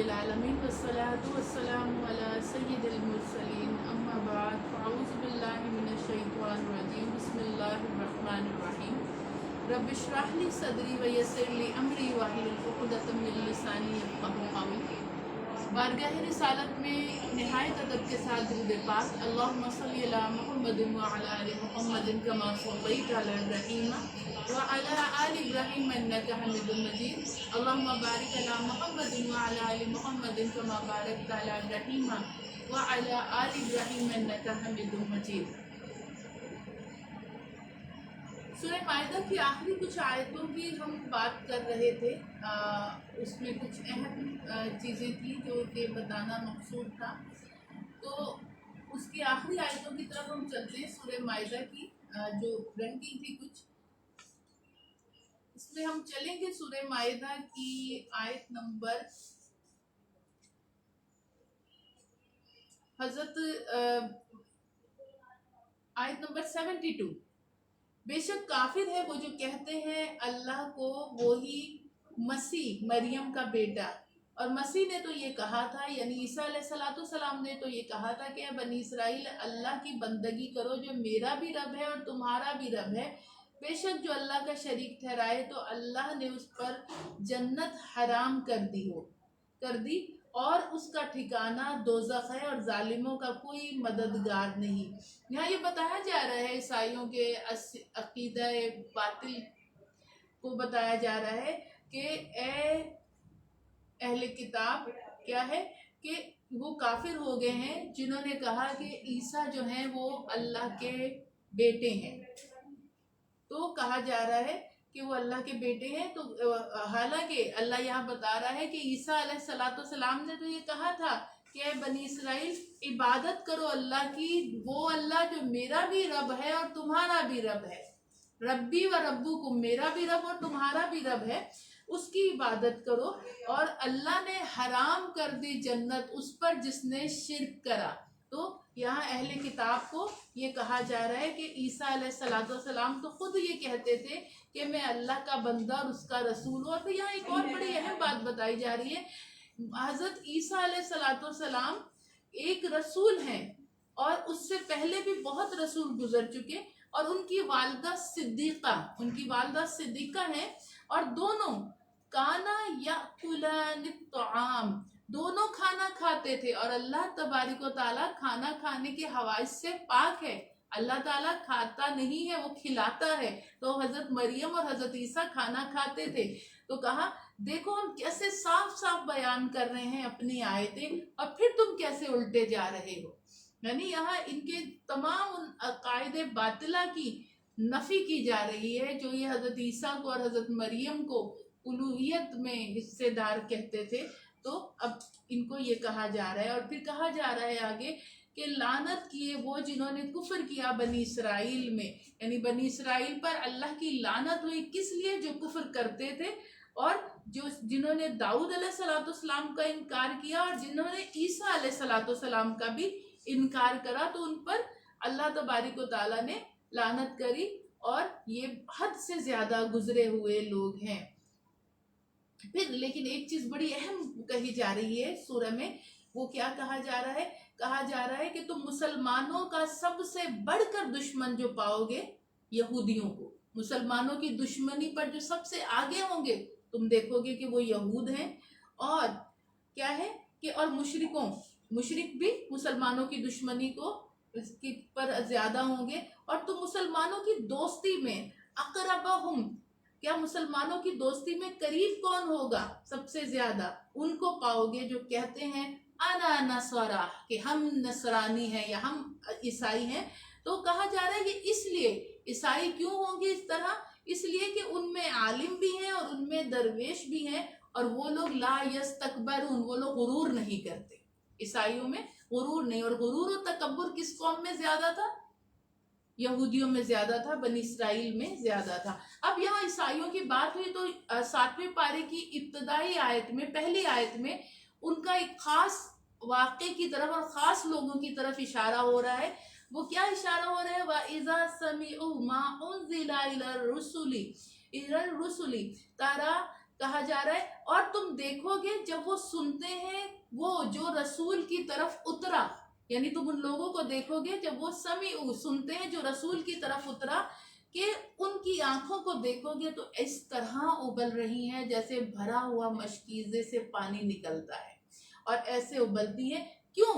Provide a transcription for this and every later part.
العالمین والصلاة والسلام علی سید المرسلین اما بعد فاعوذ باللہ من الشیطان الرجیم بسم اللہ الرحمن الرحیم رب اشرح لی صدری ویسر لی امری واحلل عقدۃ من لسانی یفقہوا قولی۔ بارگاہ رسالت میں نہایت ادب کے ساتھ درود پاک اللہم صلی علی محمد وعلی آل محمد کما صلیت علی ابراہیم وعلی آل ابراہیم انک حمید مجید اللہم بارک علی محمد وعلی آل محمد کما بارکت علی ابراہیم وعلی آل ابراہیم انک حمید مجید۔ سورہ مائدہ کی آخری کچھ آیتوں کی ہم بات کر رہے تھے، اس میں کچھ اہم چیزیں تھیں جو کہ بتانا مقصود تھا، تو اس کی آخری آیتوں کی طرف ہم چلتے ہیں۔ سورہ مائدہ کی جو رینکنگ تھی کچھ، اس میں ہم چلیں گے سورہ مائدہ کی آیت نمبر آیت نمبر 72۔ بے شک کافر ہے وہ جو کہتے ہیں اللہ کو وہی مسیح مریم کا بیٹا، اور مسیح نے تو یہ کہا تھا، یعنی عیسیٰ علیہ السلام نے تو یہ کہا تھا کہ اے بنی اسرائیل اللہ کی بندگی کرو جو میرا بھی رب ہے اور تمہارا بھی رب ہے۔ بے شک جو اللہ کا شریک ٹھہرائے تو اللہ نے اس پر جنت حرام کر دی اور اس کا ٹھکانہ دوزخ ہے اور ظالموں کا کوئی مددگار نہیں۔ یہاں یہ بتایا جا رہا ہے عیسائیوں کے عقیدہ باطل کو بتایا جا رہا ہے کہ اے اہل کتاب کیا ہے کہ وہ کافر ہو گئے ہیں جنہوں نے کہا کہ عیسیٰ جو ہیں وہ اللہ کے بیٹے ہیں۔ تو کہا جا رہا ہے کہ وہ اللہ کے بیٹے ہیں، تو حالانکہ اللہ یہاں بتا رہا ہے کہ عیسیٰ علیہ السلام نے تو یہ کہا تھا کہ اے بنی اسرائیل عبادت کرو اللہ کی، وہ اللہ جو میرا بھی رب ہے اور تمہارا بھی رب ہے، ربی و ربکم، میرا بھی رب اور تمہارا بھی رب ہے، اس کی عبادت کرو۔ اور اللہ نے حرام کر دی جنت اس پر جس نے شرک کرا۔ تو یہاں اہل کتاب کو یہ کہا جا رہا ہے کہ عیسیٰ علیہ السلام تو خود یہ کہتے تھے کہ میں اللہ کا بندہ اور اس کا رسول ہوں۔ اور پھر یہاں ایک اور بڑی اہم بات بتائی جا رہی ہے، حضرت عیسیٰ علیہ السلام ایک رسول ہیں اور اس سے پہلے بھی بہت رسول گزر چکے، اور ان کی والدہ صدیقہ ہیں، اور دونوں کانا یاکلان الطعام، دونوں کھانا کھاتے تھے، اور اللہ تبارک و تعالیٰ کھانا کھانے کے حوائج سے پاک ہے۔ اللہ تعالیٰ کھاتا نہیں ہے، وہ کھلاتا ہے۔ تو حضرت مریم اور حضرت عیسیٰ کھانا کھاتے تھے، تو کہا دیکھو ہم کیسے صاف صاف بیان کر رہے ہیں اپنی آیتیں، اور پھر تم کیسے الٹے جا رہے ہو۔ یعنی یہاں ان کے تمام ان عقائد باطلہ کی نفی کی جا رہی ہے جو یہ حضرت عیسیٰ کو اور حضرت مریم کو الوہیت میں حصے دار کہتے تھے۔ تو اب ان کو یہ کہا جا رہا ہے، اور پھر کہا جا رہا ہے آگے کہ لعنت کیے وہ جنہوں نے کفر کیا بنی اسرائیل میں، یعنی بنی اسرائیل پر اللہ کی لعنت ہوئی کس لیے؟ جو کفر کرتے تھے، اور جنہوں نے داؤد علیہ السلام کا انکار کیا اور جنہوں نے عیسیٰ علیہ السلام کا بھی انکار کرا، تو ان پر اللہ تبارک و تعالیٰ نے لعنت کری، اور یہ حد سے زیادہ گزرے ہوئے لوگ ہیں۔ پھر لیکن ایک چیز بڑی اہم کہی جا رہی ہے سورہ میں، وہ کیا کہا جا رہا ہے؟ کہا جا رہا ہے کہ تم مسلمانوں کا سب سے بڑھ کر دشمن جو پاؤ گے یہودیوں کو، مسلمانوں کی دشمنی پر جو سب سے آگے ہوں گے تم دیکھو گے کہ وہ یہود ہیں، اور کیا ہے کہ اور مشرک بھی مسلمانوں کی دشمنی کو اس کی پر زیادہ ہوں گے، اور تم مسلمانوں کی دوستی میں اقربہم، کیا مسلمانوں کی دوستی میں قریب کون ہوگا سب سے زیادہ؟ ان کو پاؤ گے جو کہتے ہیں انا نصارا، کہ ہم نصرانی ہیں یا ہم عیسائی ہیں۔ تو کہا جا رہا ہے کہ اس لیے عیسائی کیوں ہوں گے اس طرح؟ اس لیے کہ ان میں عالم بھی ہیں اور ان میں درویش بھی ہیں، اور وہ لوگ لا یستکبرون، وہ لوگ غرور نہیں کرتے۔ عیسائیوں میں غرور نہیں، اور غرور و تکبر کس قوم میں زیادہ تھا؟ یہودیوں میں زیادہ تھا، بنی اسرائیل میں زیادہ تھا۔ اب یہاں عیسائیوں کی بات ہوئی تو 7ویں پارے کی ابتدائی آیت میں، پہلی آیت میں ان کا ایک خاص واقعے کی طرف اور خاص لوگوں کی طرف اشارہ ہو رہا ہے۔ وہ کیا اشارہ ہو رہا ہے؟ وَإِذَا سَمِعُوا مَا أُنزِلَ إِلَى الرُّسُلِ تَرَى کہا جا رہا ہے اور تم دیکھو گے جب وہ سنتے ہیں وہ جو رسول کی طرف اترا، یعنی تم ان لوگوں کو دیکھو گے جب وہ سنتے ہیں جو رسول کی طرف اترا، کہ ان کی آنکھوں کو دیکھو گے تو اس طرح ابل رہی ہیں جیسے بھرا ہوا مشکیزے سے پانی نکلتا ہے، اور ایسے ابلتی ہیں۔ کیوں؟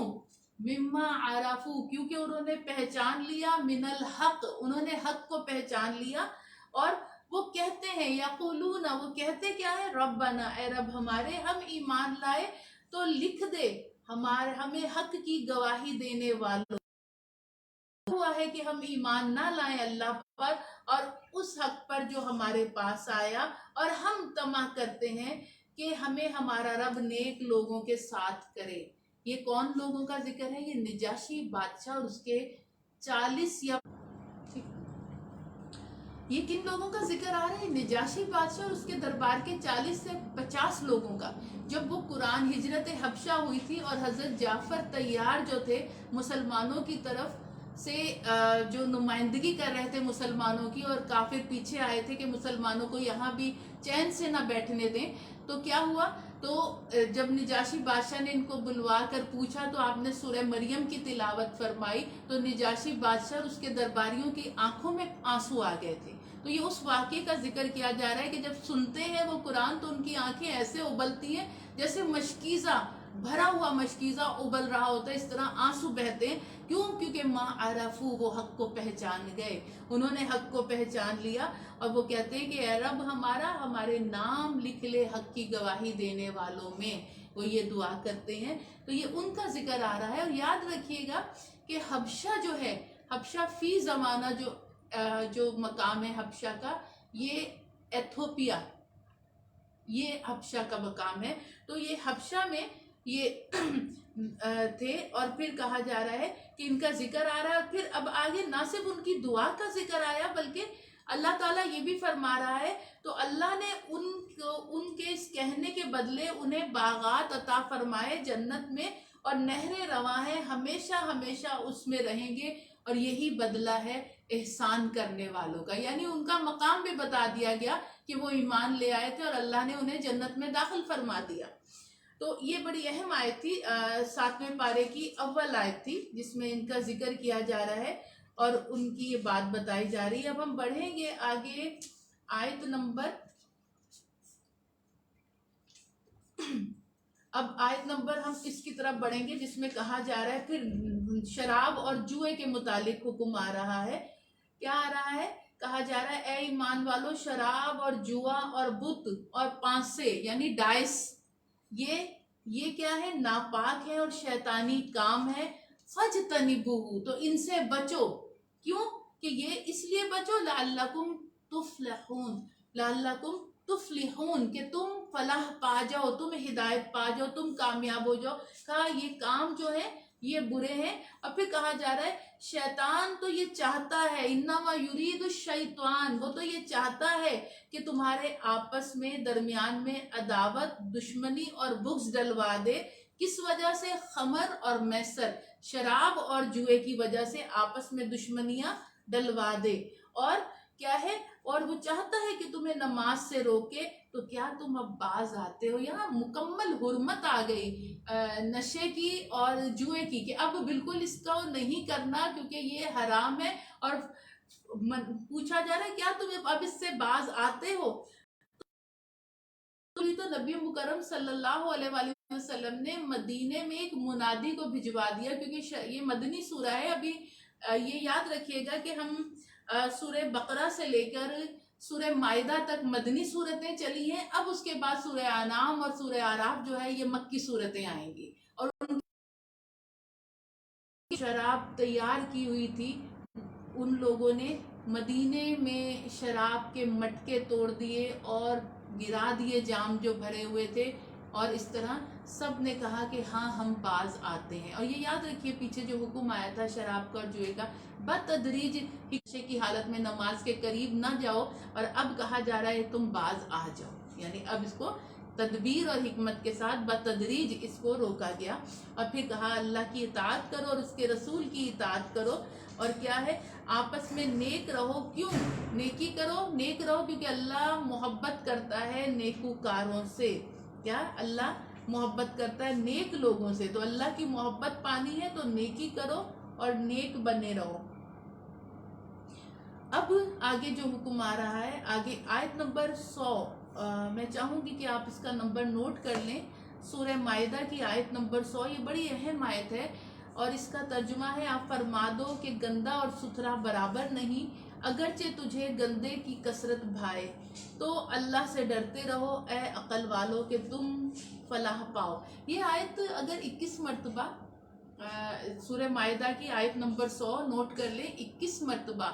مما عرفو، کیونکہ انہوں نے پہچان لیا، من الحق، انہوں نے حق کو پہچان لیا، اور وہ کہتے ہیں یقولون، وہ کہتے کیا ہے، ربنا، اے رب ہمارے، ہم ایمان لائے تو لکھ دے ہمیں حق کی گواہی دینے والوں، ہوا ہے کہ ہم ایمان نہ لائیں اللہ پر اور اس حق پر جو ہمارے پاس آیا، اور ہم طمع کرتے ہیں کہ ہمیں ہمارا رب نیک لوگوں کے ساتھ کرے۔ یہ کون لوگوں کا ذکر ہے؟ یہ نجاشی بادشاہ اور اس کے 40 یا یہ کن لوگوں کا ذکر آ رہا ہے؟ نجاشی بادشاہ اور اس کے دربار کے 40 سے 50 لوگوں کا۔ جب وہ قرآن ہجرت حبشہ ہوئی تھی اور حضرت جعفر طیار جو تھے مسلمانوں کی طرف سے جو نمائندگی کر رہے تھے مسلمانوں کی، اور کافر پیچھے آئے تھے کہ مسلمانوں کو یہاں بھی چین سے نہ بیٹھنے دیں، تو کیا ہوا؟ تو جب نجاشی بادشاہ نے ان کو بلوا کر پوچھا تو آپ نے سورہ مریم کی تلاوت فرمائی، تو نجاشی بادشاہ اور اس کے درباریوں کی آنکھوں میں آنسو آ گئے تھے۔ تو یہ اس واقعے کا ذکر کیا جا رہا ہے کہ جب سنتے ہیں وہ قرآن تو ان کی آنکھیں ایسے ابلتی ہیں جیسے مشکیزہ، بھرا ہوا مشکیزہ ابل رہا ہوتا ہے، اس طرح آنسو بہتے ہیں۔ کیوں؟ کیونکہ ما عرفو، وہ حق کو پہچان گئے، انہوں نے حق کو پہچان لیا، اور وہ کہتے ہیں کہ اے رب ہمارا، ہمارے نام لکھ لے حق کی گواہی دینے والوں میں، وہ یہ دعا کرتے ہیں۔ تو یہ ان کا ذکر آ رہا ہے۔ اور یاد رکھیے گا کہ حبشہ جو ہے، حبشہ فی زمانہ جو مقام ہے حبشہ کا، یہ ایتھوپیا، یہ حبشہ کا مقام ہے۔ تو یہ حبشہ میں یہ تھے، اور پھر کہا جا رہا ہے کہ ان کا ذکر آ رہا ہے، اور پھر اب آگے نہ صرف ان کی دعا کا ذکر آیا بلکہ اللہ تعالیٰ یہ بھی فرما رہا ہے، تو اللہ نے ان کے اس کہنے کے بدلے انہیں باغات عطا فرمائے جنت میں، اور نہریں رواں ہیں، ہمیشہ ہمیشہ اس میں رہیں گے، اور یہی بدلہ ہے احسان کرنے والوں کا۔ یعنی ان کا مقام بھی بتا دیا گیا کہ وہ ایمان لے آئے تھے اور اللہ نے انہیں جنت میں داخل فرما دیا۔ تو یہ بڑی اہم آیت تھی، 7ویں پارے کی اول آیت تھی، جس میں ان کا ذکر کیا جا رہا ہے اور ان کی یہ بات بتائی جا رہی ہے۔ اب ہم بڑھیں گے آگے آیت نمبر، اب آیت نمبر ہم اس کی طرف بڑھیں گے جس میں کہا جا رہا ہے، پھر شراب اور جوئے کے متعلق حکم آ رہا ہے۔ کیا آ رہا ہے؟ کہا جا رہا ہے اے ایمان والو، شراب اور جوا اور بت اور پانسے یعنی ڈائس، یہ کیا ہے؟ ناپاک ہے اور شیطانی کام ہے۔ فَاجْتَنِبُوهُ، تو ان سے بچو۔ کیوں؟ کہ یہ اس لیے بچو، لَعَلَّكُمْ تُفْلِحُونَ، لَعَلَّكُمْ تُفْلِحُونَ، کہ تم فلاح پا جاؤ، تم ہدایت پا جاؤ، تم کامیاب ہو جاؤ۔ کہا یہ کام جو ہے یہ برے ہیں، اور پھر کہا جا رہا ہے شیطان تو یہ چاہتا ہے، انما یرید الشیطان، وہ تو یہ چاہتا ہے کہ تمہارے آپس میں درمیان میں عداوت، دشمنی اور بغض ڈلوا دے۔ کس وجہ سے؟ خمر اور میسر، شراب اور جوئے کی وجہ سے آپس میں دشمنیاں ڈلوا دے۔ اور کیا ہے؟ اور وہ چاہتا ہے کہ تمہیں نماز سے روکے۔ تو کیا تم اب باز آتے ہو؟ یہاں مکمل حرمت آ گئی نشے کی اور جوئے کی، کہ اب بالکل اس کو نہیں کرنا کیونکہ یہ حرام ہے، اور پوچھا جا رہا ہے کیا تم اب اس سے باز آتے ہو؟ تو نبی مکرم صلی اللہ علیہ وآلہ وسلم نے مدینے میں ایک منادی کو بھجوا دیا، کیونکہ یہ مدنی سورہ ہے۔ ابھی یہ یاد رکھیے گا کہ ہم سورہ بقرہ سے لے کر سورہ مائدہ تک مدنی صورتیں چلی ہیں، اب اس کے بعد سورہ انعام اور سورہ اعراف جو ہے یہ مکی صورتیں آئیں گی، اور ان کی شراب تیار کی ہوئی تھی، ان لوگوں نے مدینے میں شراب کے مٹکے توڑ دیے اور گرا دیے جام جو بھرے ہوئے تھے، اور اس طرح سب نے کہا کہ ہاں ہم باز آتے ہیں۔ اور یہ یاد رکھیے پیچھے جو حکم آیا تھا شراب کا اور جوئے کا، بتدریج نشے کی حالت میں نماز کے قریب نہ جاؤ، اور اب کہا جا رہا ہے تم باز آ جاؤ، یعنی اب اس کو تدبیر اور حکمت کے ساتھ بتدریج اس کو روکا گیا، اور پھر کہا اللہ کی اطاعت کرو اور اس کے رسول کی اطاعت کرو، اور کیا ہے آپس میں نیک رہو۔ کیوں نیکی کرو؟ نیک رہو کیونکہ اللہ محبت کرتا ہے نیکوکاروں سے۔ کیا اللہ محبت کرتا ہے نیک لوگوں سے، تو اللہ کی محبت پانی ہے تو نیکی کرو اور نیک بنے رہو۔ اب آگے جو حکم آ رہا ہے، آگے آیت نمبر 100، میں چاہوں گی کہ آپ اس کا نمبر نوٹ کر لیں، سورہ مائدہ کی آیت نمبر 100، یہ بڑی اہم آیت ہے، اور اس کا ترجمہ ہے آپ فرما دو کہ گندا اور ستھرا برابر نہیں، اگرچہ تجھے گندے کی کثرت بھائے، تو اللہ سے ڈرتے رہو اے عقل والو کہ تم فلاح پاؤ۔ یہ آیت اگر 21 مرتبہ سورہ مائدہ کی آیت نمبر 100 نوٹ کر لیں، 21 مرتبہ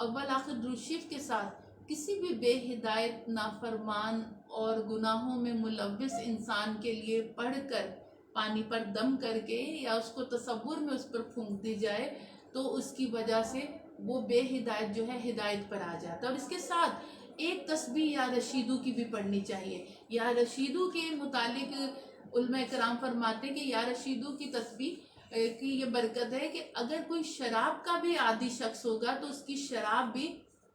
اول آخر درود شریف کے ساتھ کسی بھی بے ہدایت، نافرمان اور گناہوں میں ملوث انسان کے لیے پڑھ کر پانی پر دم کر کے یا اس کو تصور میں اس پر پھونک دی جائے تو اس کی وجہ سے وہ بے ہدایت جو ہے ہدایت پر آ جاتا ہے۔ اور اس کے ساتھ ایک تسبیح یا رشیدو کی بھی پڑھنی چاہیے۔ یا رشیدو کے متعلق علماء کرام فرماتے ہیں کہ یا رشیدو کی تسبیح کی یہ برکت ہے کہ اگر کوئی شراب کا بھی عادی شخص ہوگا تو اس کی شراب بھی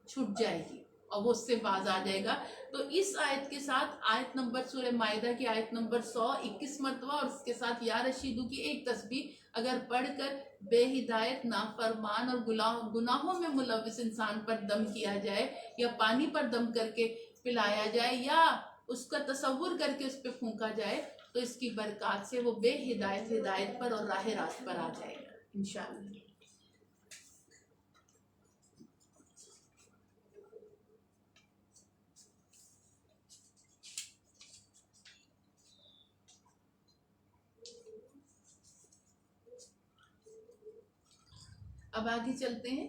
چھٹ جائے گی اور وہ اس سے باز آ جائے گا۔ تو اس آیت کے ساتھ آیت نمبر سورہ مائدہ کی آیت نمبر 100 21 مرتبہ اور اس کے ساتھ یا رشیدو کی ایک تسبیح اگر پڑھ کر بے ہدایت، نافرمان اور گناہوں میں ملوث انسان پر دم کیا جائے یا پانی پر دم کر کے پلایا جائے یا اس کا تصور کر کے اس پہ پھونکا جائے تو اس کی برکات سے وہ بے ہدایت ہدایت پر اور راہ راست پر آ جائے گا انشاءاللہ۔ اب آگے چلتے ہیں۔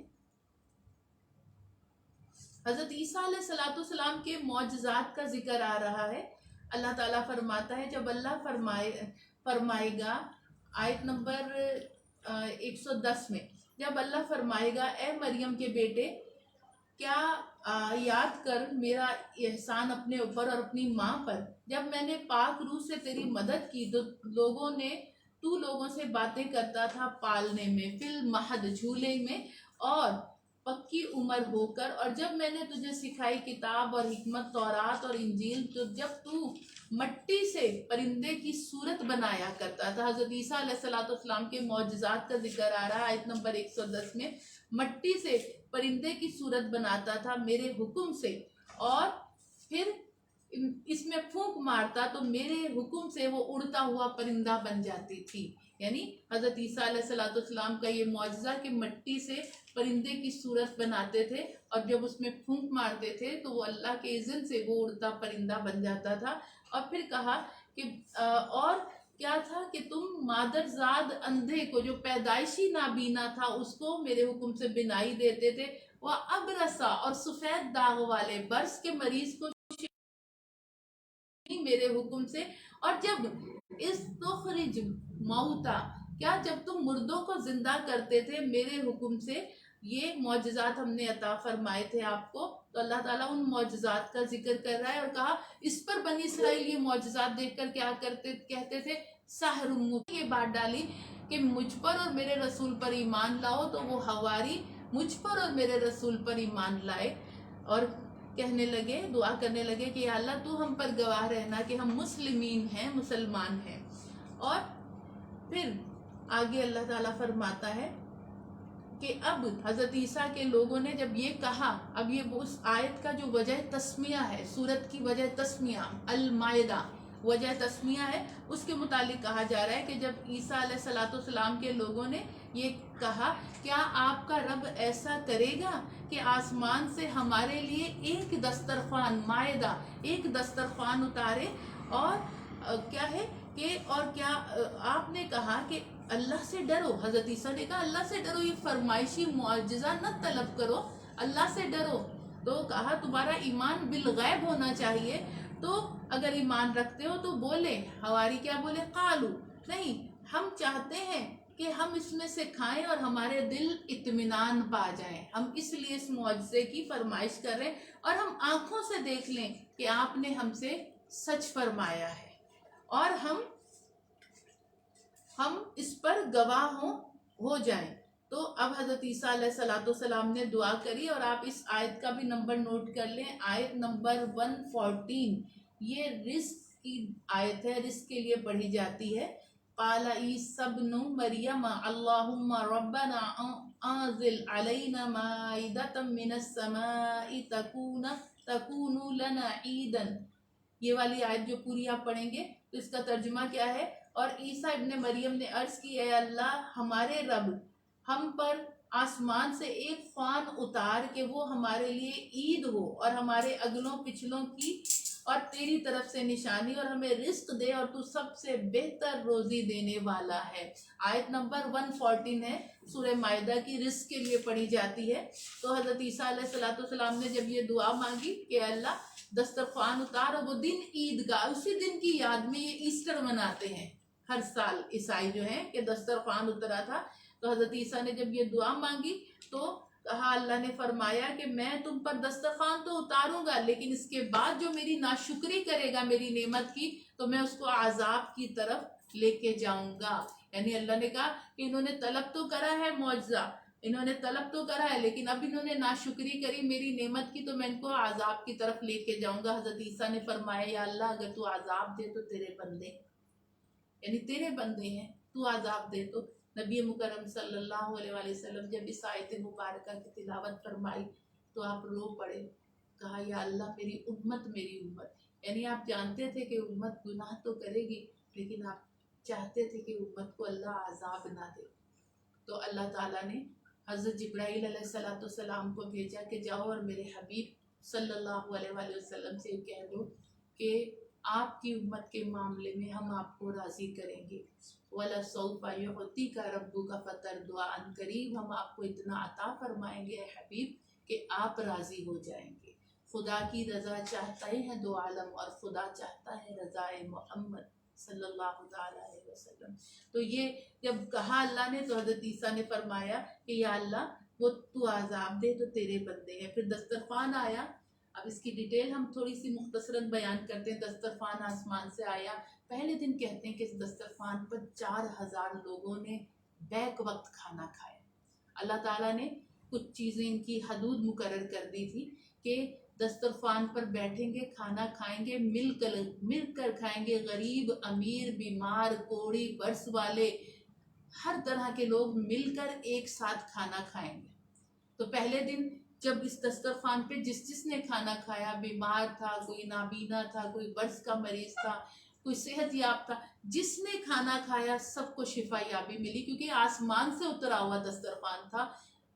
حضرت عیسیٰ علیہ السلام کے معجزات کا ذکر آ رہا ہے۔ اللہ تعالیٰ فرماتا ہے جب اللہ فرمائے گا آیت نمبر 110 میں، جب اللہ فرمائے گا اے مریم کے بیٹے کیا یاد کر میرا احسان اپنے اوپر اور اپنی ماں پر، جب میں نے پاک روح سے تیری مدد کی تو تو لوگوں سے باتیں کرتا تھا پالنے میں، فی المہد جھولے میں اور پکی عمر ہو کر، اور جب میں نے تجھے سکھائی کتاب اور حکمت تورات اور انجیل، تو جب تو مٹی سے پرندے کی صورت بنایا کرتا تھا۔ حضرت عیسیٰ علیہ السلام کے معجزات کا ذکر آ رہا ہے آیت نمبر 110 میں، مٹی سے پرندے کی صورت بناتا تھا میرے حکم سے، اور پھر اس میں پھونک مارتا تو میرے حکم سے وہ اڑتا ہوا پرندہ بن جاتی تھی۔ یعنی حضرت عیسیٰ علیہ السلام کا یہ معجزہ کہ مٹی سے پرندے کی صورت بناتے تھے اور جب اس میں پھونک مارتے تھے تو وہ اللہ کے اذن سے وہ اڑتا پرندہ بن جاتا تھا۔ اور پھر کہا کہ اور کیا تھا کہ تم مادرزاد اندھے کو جو پیدائشی نابینا تھا اس کو میرے حکم سے بینائی دیتے تھے، وہ ابرسا اور سفید داغ والے برس کے مریض کو میرے حکم سے، اور جب اس تخرج موتا، کیا جب تم مردوں کو زندہ کرتے تھے میرے حکم سے، یہ معجزات ہم نے عطا فرمائے تھے آپ کو۔ تو اللہ تعالیٰ ان معجزات کا ذکر کر رہا ہے اور کہا اس پر بنی اسرائیل یہ معجزات دیکھ کر کیا کہتے تھے سحر مبین، یہ بات ڈالی کہ مجھ پر اور میرے رسول پر ایمان لاؤ، تو وہ حواری مجھ پر اور میرے رسول پر ایمان لائے اور کہنے لگے، دعا کرنے لگے کہ یا اللہ تو ہم پر گواہ رہنا کہ ہم مسلمین ہیں، مسلمان ہیں۔ اور پھر آگے اللہ تعالیٰ فرماتا ہے کہ اب حضرت عیسیٰ کے لوگوں نے جب یہ کہا، اب یہ اس آیت کا جو وجہ تسمیہ ہے، سورت کی وجہ تسمیہ المائدہ وجہ تسمیہ ہے، اس کے متعلق کہا جا رہا ہے کہ جب عیسیٰ علیہ السلام کے لوگوں نے یہ کہا کیا آپ کا رب ایسا کرے گا کہ آسمان سے ہمارے لیے ایک دسترخوان مائدہ، ایک دسترخوان اتارے، اور کیا ہے کہ اور کیا آپ نے کہا کہ اللہ سے ڈرو، حضرت عیسیٰ نے کہا اللہ سے ڈرو، یہ فرمائشی معجزہ نہ طلب کرو، اللہ سے ڈرو۔ تو کہا تمہارا ایمان بالغیب ہونا چاہیے، تو اگر ایمان رکھتے ہو تو بولے، حواری کیا بولے، قالو نہیں، ہم چاہتے ہیں کہ ہم اس میں سے کھائیں اور ہمارے دل اطمینان پا جائیں، ہم اس لیے اس معجزے کی فرمائش کر رہے ہیں اور ہم آنکھوں سے دیکھ لیں کہ آپ نے ہم سے سچ فرمایا ہے اور ہم اس پر گواہ ہو جائیں. تو اب حضرت عیسیٰ علیہ السلام نے دعا کری اور آپ اس آیت کا بھی نمبر نوٹ کر لیں. آیت نمبر 114 یہ رزق کی آیت ہے، رزق کے لیے پڑھی جاتی ہے. قال عیسی ابن مریم اللہم ربنا انزل علینا مائدۃ من السماء تکون لنا عیدا. یہ والی آیت جو پوری آپ پڑھیں گے تو اس کا ترجمہ کیا ہے؟ اور عیسیٰ ابن مریم نے عرض کی اے اللہ ہمارے رب ہم پر آسمان سے ایک فان اتار کہ وہ ہمارے لیے عید ہو اور ہمارے اگلوں پچھلوں کی اور تیری طرف سے نشانی، اور ہمیں رزق دے اور تو سب سے بہتر روزی دینے والا ہے. آیت نمبر 114 ہے، سورہ مائدہ کی، رزق کے لیے پڑھی جاتی ہے. تو حضرت عیسیٰ علیہ السلام نے جب یہ دعا مانگی کہ اللہ دسترخوان اتار، اور وہ دن عید کا، اسی دن کی یاد میں یہ ایسٹر مناتے ہیں ہر سال عیسائی جو ہیں کہ دسترخوان اترا تھا. تو حضرت عیسیٰ نے جب یہ دعا مانگی تو کہا، اللہ نے فرمایا کہ میں تم پر دسترخوان تو اتاروں گا لیکن اس کے بعد جو میری ناشکری کرے گا میری نعمت کی تو میں اس کو عذاب کی طرف لے کے جاؤں گا. یعنی اللہ نے کہا کہ انہوں نے طلب تو کرا ہے معجزہ، انہوں نے طلب تو کرا ہے لیکن اب انہوں نے ناشکری کری میری نعمت کی تو میں ان کو عذاب کی طرف لے کے جاؤں گا. حضرت عیسیٰ نے فرمایا یا اللہ اگر تو عذاب دے تو تیرے بندے، یعنی تیرے بندے ہیں، تو عذاب دے. تو نبی مکرم صلی اللہ علیہ وآلہ وسلم جب اس آیت مبارکہ کی تلاوت فرمائی تو آپ رو پڑے. کہا یا اللہ میری امت، یعنی آپ جانتے تھے کہ امت گناہ تو کرے گی لیکن آپ چاہتے تھے کہ امت کو اللہ عذاب نہ دے. تو اللہ تعالیٰ نے حضرت جبرائیل علیہ السلام کو بھیجا کہ جاؤ اور میرے حبیب صلی اللہ علیہ وآلہ وسلم سے کہہ دو کہ آپ کی امت کے معاملے میں ہم آپ کو راضی کریں گے. وَلَسَوْفَ يُعْطِيكَ رَبُّكَ فَتَرْضَىٰ، عن قریب ہم آپ کو اتنا عطا فرمائیں گے اے حبیب کہ آپ راضی ہو جائیں گے. خدا کی رضا چاہتے ہیں دو عالم اور خدا چاہتا ہے رضا محمد صلی اللہ علیہ وسلم. تو یہ جب کہا اللہ نے تو حضرت عیسیٰ نے فرمایا کہ یا اللہ وہ تو عذاب دے تو تیرے بندے ہیں. پھر دسترخوان آیا. اب اس کی ڈیٹیل ہم تھوڑی سی مختصراً بیان کرتے ہیں. دسترخوان آسمان سے آیا. پہلے دن کہتے ہیں کہ اس دسترخوان پر 4000 لوگوں نے بیک وقت کھانا کھایا. اللہ تعالیٰ نے کچھ چیزیں ان کی حدود مقرر کر دی تھی کہ دسترخوان پر بیٹھیں گے، کھانا کھائیں گے، مل کر کھائیں گے، غریب، امیر، بیمار، کوڑی، برس والے، ہر طرح کے لوگ مل کر ایک ساتھ کھانا کھائیں گے. تو پہلے دن جب اس دسترخوان پہ جس نے کھانا کھایا، بیمار تھا، کوئی نابینا تھا، کوئی برس کا مریض تھا، کوئی صحت یاب تھا، جس نے کھانا کھایا سب کو شفا یابی ملی کیونکہ آسمان سے اترا ہوا دسترخوان تھا.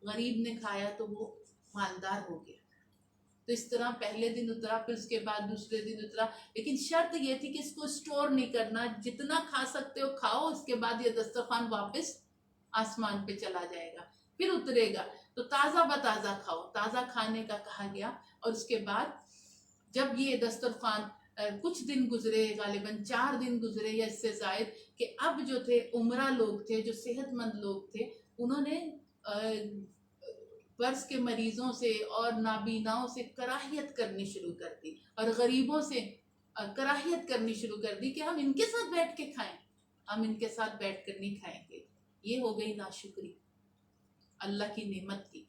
غریب نے کھایا تو وہ مالدار ہو گیا. تو اس طرح پہلے دن اترا، پھر اس کے بعد دوسرے دن اترا. لیکن شرط یہ تھی کہ اس کو سٹور نہیں کرنا، جتنا کھا سکتے ہو کھاؤ، اس کے بعد یہ دسترخوان واپس آسمان پہ چلا جائے گا، پھر اترے گا. تو تازہ بتازہ کھاؤ، تازہ کھانے کا کہا گیا. اور اس کے بعد جب یہ دسترخوان کچھ دن گزرے، غالباً 4 دن گزرے یا اس سے زائد، کہ اب جو تھے عمرہ لوگ تھے، جو صحت مند لوگ تھے، انہوں نے برس کے مریضوں سے اور نابیناؤں سے کراہیت کرنی شروع کر دی اور غریبوں سے کراہیت کرنی شروع کر دی کہ ہم ان کے ساتھ بیٹھ کے کھائیں، ہم ان کے ساتھ بیٹھ کر نہیں کھائیں گے. یہ ہو گئی ناشکری اللہ کی نعمت کی.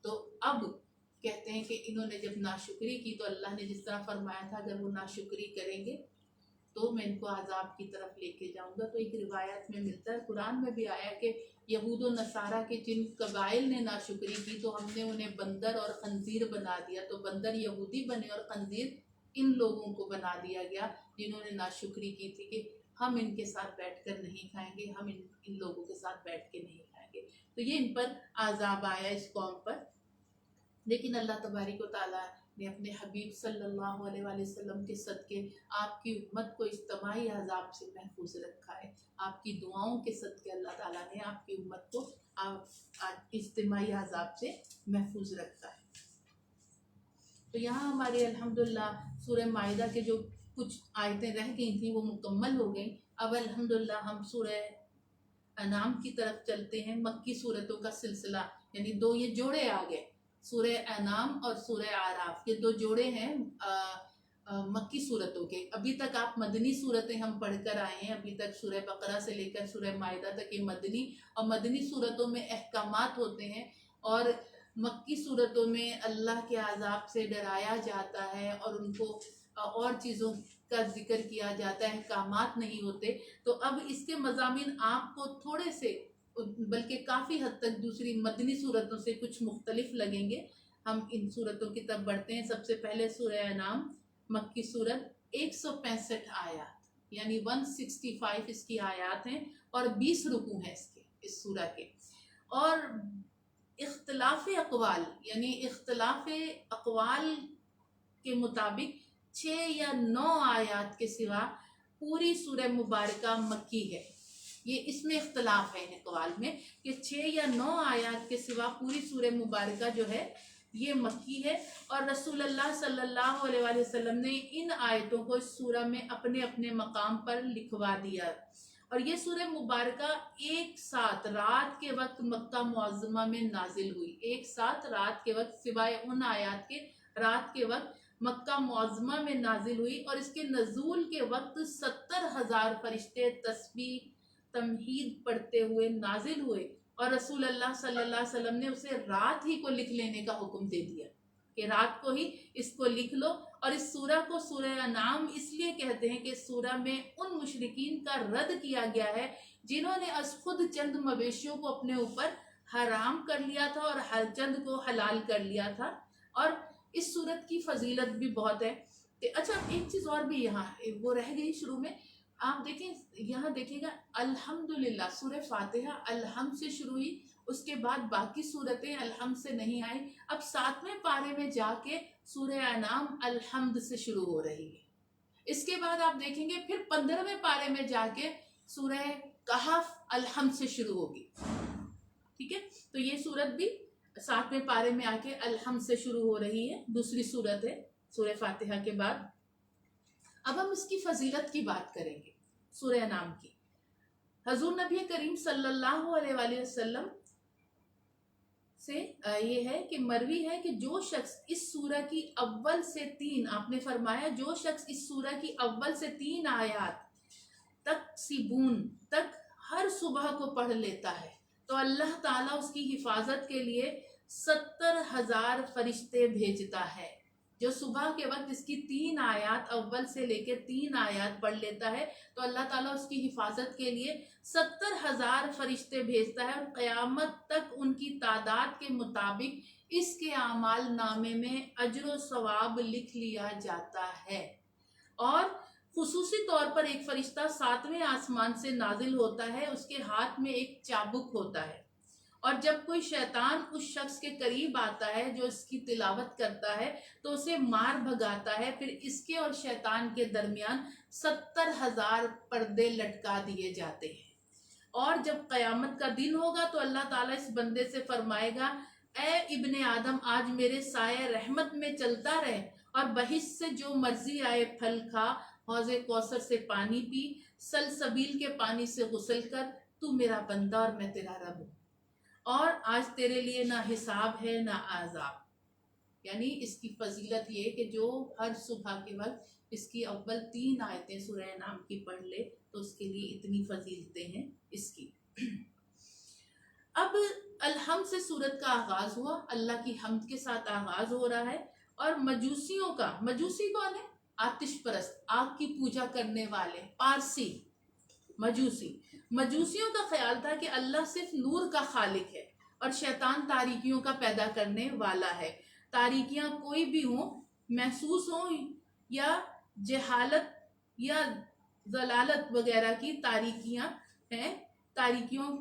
تو اب کہتے ہیں کہ انہوں نے جب ناشکری کی تو اللہ نے جس طرح فرمایا تھا اگر وہ ناشکری کریں گے تو میں ان کو عذاب کی طرف لے کے جاؤں گا. تو ایک روایت میں ملتا ہے، قرآن میں بھی آیا کہ یہود و نصارہ کے جن قبائل نے ناشکری کی تو ہم نے انہیں بندر اور خنزیر بنا دیا. تو بندر یہودی بنے اور خنزیر ان لوگوں کو بنا دیا گیا جنہوں نے ناشکری کی تھی کہ ہم ان کے ساتھ بیٹھ کر نہیں کھائیں گے، ہم ان لوگوں کے ساتھ بیٹھ کے نہیں کھائیں گے. تو یہ ان پر عذاب آیا اس قوم پر. لیکن اللہ تبارک و تعالیٰ نے اپنے حبیب صلی اللہ علیہ وآلہ وسلم کے صدقے آپ کی امت کو اجتماعی عذاب سے محفوظ رکھا ہے. آپ کی دعاؤں کے صدقے اللہ تعالیٰ نے آپ کی امت کو اجتماعی عذاب سے محفوظ رکھا ہے. تو یہاں ہمارے الحمدللہ سورہ مائدہ کے جو کچھ آیتیں رہ گئی تھیں وہ مکمل ہو گئیں. اب الحمدللہ ہم سورہ انعام کی طرف چلتے ہیں. مکی صورتوں کا سلسلہ، یعنی 2 یہ جوڑے آ گئے، سورہ انعام اور سورہ اعراف. یہ 2 جوڑے ہیں مکی صورتوں کے. ابھی تک آپ مدنی صورتیں ہم پڑھ کر آئے ہیں، ابھی تک سورہ بقرہ سے لے کر سورہ مائدہ تک یہ مدنی اور مدنی صورتوں میں احکامات ہوتے ہیں، اور مکی صورتوں میں اللہ کے عذاب سے ڈرایا جاتا ہے اور ان کو اور چیزوں کا ذکر کیا جاتا ہے، احکامات نہیں ہوتے. تو اب اس کے مضامین آپ کو تھوڑے سے بلکہ کافی حد تک دوسری مدنی صورتوں سے کچھ مختلف لگیں گے. ہم ان صورتوں کی طرف بڑھتے ہیں. سب سے پہلے سورہ انعام مکی صورت، 165 آیات یعنی 165 اس کی آیات ہیں اور 20 رکوع ہیں اس سورہ کے. اور اختلاف اقوال یعنی اختلاف اقوال کے مطابق 6 یا 9 آیات کے سوا پوری سورہ مبارکہ مکی ہے. یہ اس میں اختلاف ہے ان اقوال میں کہ 6 یا 9 آیات کے سوا پوری سورہ مبارکہ جو ہے یہ مکی ہے. اور رسول اللہ صلی اللہ علیہ وآلہ وسلم نے ان آیتوں کو اس سورہ میں اپنے اپنے مقام پر لکھوا دیا. اور یہ سورہ مبارکہ ایک ساتھ رات کے وقت مکہ معظمہ میں نازل ہوئی. ایک ساتھ رات کے وقت سوائے ان آیات کے رات کے وقت مکہ معظمہ میں نازل ہوئی. اور اس کے نزول کے وقت 70,000 فرشتے تسبیح تمہید پڑھتے ہوئے نازل ہوئے. اور رسول اللہ صلی اللہ علیہ وسلم نے اسے رات ہی کو لکھ لینے کا حکم دے دیا کہ رات کو ہی اس کو لکھ لو. اور اس سورہ کو سورہ انعام اس لیے کہتے ہیں کہ سورہ میں ان مشرکین کا رد کیا گیا ہے جنہوں نے از خود چند مویشیوں کو اپنے اوپر حرام کر لیا تھا اور ہر چند کو حلال کر لیا تھا. اور اس سورت کی فضیلت بھی بہت ہے. اچھا ایک چیز اور بھی یہاں وہ رہ گئی شروع میں، آپ دیکھیں یہاں دیکھیں گا الحمدللہ سورہ فاتحہ الحمد سے شروع ہوئی، اس کے بعد باقی صورتیں الحمد سے نہیں آئیں. اب 7ویں پارے میں جا کے سورہ انعام الحمد سے شروع ہو رہی ہے. اس کے بعد آپ دیکھیں گے پھر 15ویں پارے میں جا کے سورہ کہف الحمد سے شروع ہوگی. ٹھیک ہے، تو یہ صورت بھی 7ویں پارے میں آ کے الحمد سے شروع ہو رہی ہے، دوسری صورت ہے سورہ فاتحہ کے بعد. اب ہم اس کی فضیلت کی بات کریں گے سورہ انعام کی. حضور نبی کریم صلی اللہ علیہ وآلہ وسلم سے یہ ہے کہ مروی ہے کہ جو شخص اس سورہ کی اول سے 3، آپ نے فرمایا جو شخص اس سورہ کی اول سے 3 آیات تک سیبون تک ہر صبح کو پڑھ لیتا ہے تو اللہ تعالیٰ اس کی حفاظت کے لیے 70,000 فرشتے بھیجتا ہے. جو صبح کے وقت اس کی 3 آیات اول سے لے کے 3 آیات پڑھ لیتا ہے تو اللہ تعالیٰ اس کی حفاظت کے لیے 70,000 فرشتے بھیجتا ہے، اور قیامت تک ان کی تعداد کے مطابق اس کے اعمال نامے میں اجر و ثواب لکھ لیا جاتا ہے. اور خصوصی طور پر ایک فرشتہ 7ویں آسمان سے نازل ہوتا ہے، اس کے ہاتھ میں ایک چابک ہوتا ہے، اور جب کوئی شیطان اس شخص کے قریب آتا ہے جو اس کی تلاوت کرتا ہے تو اسے مار بھگاتا ہے. پھر اس کے اور شیطان کے درمیان 70,000 پردے لٹکا دیے جاتے ہیں. اور جب قیامت کا دن ہوگا تو اللہ تعالیٰ اس بندے سے فرمائے گا اے ابن آدم آج میرے سائے رحمت میں چلتا رہے اور بہشت سے جو مرضی آئے پھل کھا، حوض کوثر سے پانی پی، سلسبیل کے پانی سے غسل کر، تو میرا بندہ اور میں تیرا رب ہوں، اور آج تیرے لیے نہ حساب ہے نہ عذاب. یعنی اس کی فضیلت یہ کہ جو ہر صبح کے وقت اس کی اول 3 آیتیں سورہ انعام کی پڑھ لے تو اس کے لیے اتنی فضیلتیں ہیں اس کی. اب الحمد سے سورت کا آغاز ہوا، اللہ کی حمد کے ساتھ آغاز ہو رہا ہے. اور مجوسیوں کا، مجوسی کون ہے؟ آتش پرست، آگ کی پوجا کرنے والے، پارسی مجوسیوں کا خیال تھا کہ اللہ صرف نور کا خالق ہے اور شیطان تاریکیوں کا پیدا کرنے والا ہے. تاریکیاں کوئی بھی ہوں، محسوس ہوں یا جہالت یا ضلالت وغیرہ کی تاریکیاں ہیں، تاریکیوں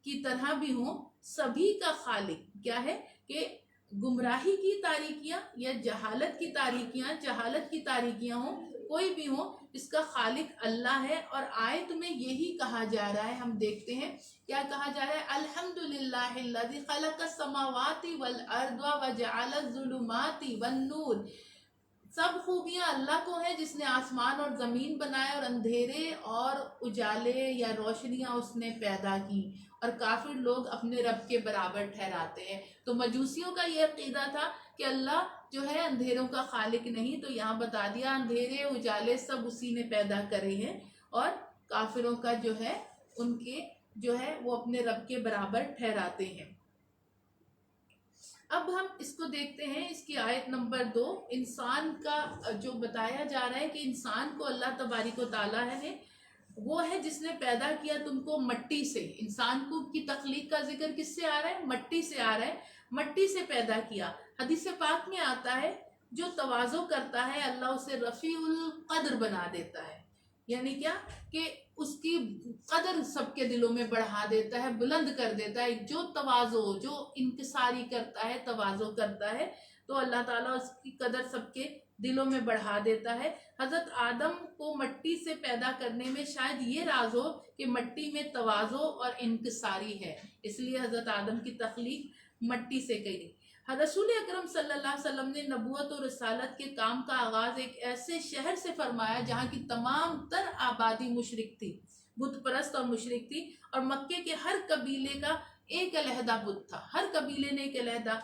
کی طرح بھی ہوں، سبھی کا خالق کیا ہے کہ گمراہی کی تاریکیاں یا جہالت کی تاریکیاں ہوں، کوئی بھی ہوں، اس کا خالق اللہ ہے. اور آیت میں یہی کہا جا رہا ہے، ہم دیکھتے ہیں کیا کہا جا رہا ہے، الحمدللہ الذی خلق السماوات والارض وجعل الظلمات والنور سب خوبیاں اللہ کو ہیں جس نے آسمان اور زمین بنائے اور اندھیرے اور اجالے یا روشنیاں اس نے پیدا کی، اور کافر لوگ اپنے رب کے برابر ٹھہراتے ہیں۔ تو مجوسیوں کا یہ عقیدہ تھا کہ اللہ جو ہے اندھیروں کا خالق نہیں، تو یہاں بتا دیا اندھیرے اجالے سب اسی نے پیدا کرے ہیں، اور کافروں کا جو ہے ان کے جو ہے وہ اپنے رب کے برابر ٹھہراتے ہیں۔ اب ہم اس کو دیکھتے ہیں، اس کی آیت نمبر 2، انسان کا جو بتایا جا رہا ہے کہ انسان کو اللہ تبارک و تعالیٰ ہے وہ ہے جس نے پیدا کیا تم کو مٹی سے۔ انسان کو کی تخلیق کا ذکر کس سے آ رہا ہے؟ مٹی سے آ رہا ہے، مٹی سے پیدا کیا۔ حدیث پاک میں آتا ہے جو تواضع کرتا ہے اللہ اسے رفیع القدر بنا دیتا ہے، یعنی کیا کہ اس کی قدر سب کے دلوں میں بڑھا دیتا ہے، بلند کر دیتا ہے۔ جو تواضع، جو انکساری کرتا ہے، تواضع کرتا ہے، تو اللہ تعالیٰ اس کی قدر سب کے دلوں میں بڑھا دیتا ہے۔ حضرت آدم کو مٹی سے پیدا کرنے میں شاید یہ راز ہو کہ مٹی میں تواضع اور انکساری ہے، اس لیے حضرت آدم کی تخلیق مٹی سے کی۔ رسول اکرم صلی اللہ علیہ وسلم نے نبوت اور رسالت کے کام کا آغاز ایک ایسے شہر سے فرمایا جہاں کی تمام تر آبادی مشرک تھی، بت پرست اور مشرک تھی، اور مکے کے ہر قبیلے کا ایک علیحدہ بت تھا، ہر قبیلے نے ایک علیحدہ